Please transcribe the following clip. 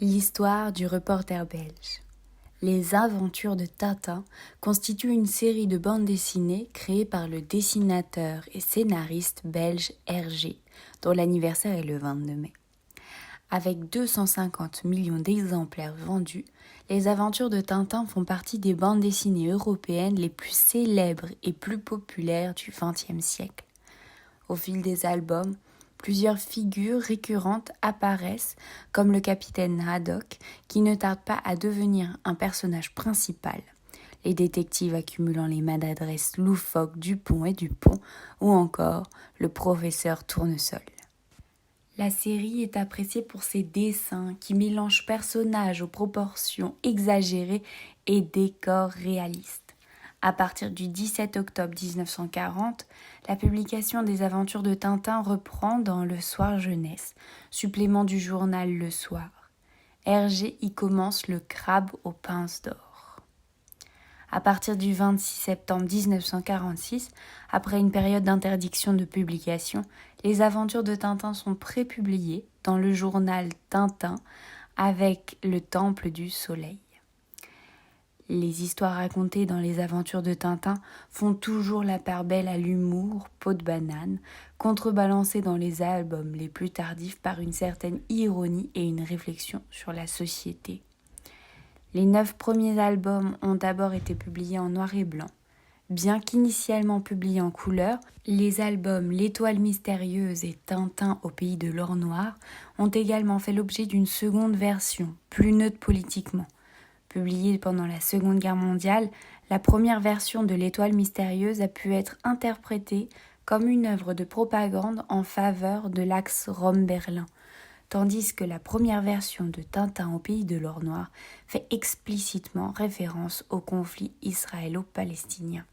L'histoire du reporter belge. Les aventures de Tintin constituent une série de bandes dessinées créées par le dessinateur et scénariste belge Hergé, dont l'anniversaire est le 22 mai. Avec 250 millions d'exemplaires vendus, les aventures de Tintin font partie des bandes dessinées européennes les plus célèbres et plus populaires du XXe siècle. Au fil des albums, plusieurs figures récurrentes apparaissent, comme le capitaine Haddock, qui ne tarde pas à devenir un personnage principal, les détectives accumulant les maladresses loufoques Dupont et Dupont, ou encore le professeur Tournesol. La série est appréciée pour ses dessins qui mélangent personnages aux proportions exagérées et décors réalistes. À partir du 17 octobre 1940, la publication des aventures de Tintin reprend dans Le Soir Jeunesse, supplément du journal Le Soir. Hergé y commence le crabe aux pinces d'or. À partir du 26 septembre 1946, après une période d'interdiction de publication, les aventures de Tintin sont prépubliées dans le journal Tintin avec le Temple du Soleil. Les histoires racontées dans les aventures de Tintin font toujours la part belle à l'humour, peau de banane, contrebalancé dans les albums les plus tardifs par une certaine ironie et une réflexion sur la société. Les 9 premiers albums ont d'abord été publiés en noir et blanc. Bien qu'initialement publiés en couleur, les albums L'Étoile mystérieuse et Tintin au pays de l'or noir ont également fait l'objet d'une seconde version, plus neutre politiquement. Publiée pendant la Seconde Guerre mondiale, la première version de L'Étoile mystérieuse a pu être interprétée comme une œuvre de propagande en faveur de l'axe Rome-Berlin, tandis que la première version de Tintin au pays de l'or noir fait explicitement référence au conflit israélo-palestinien.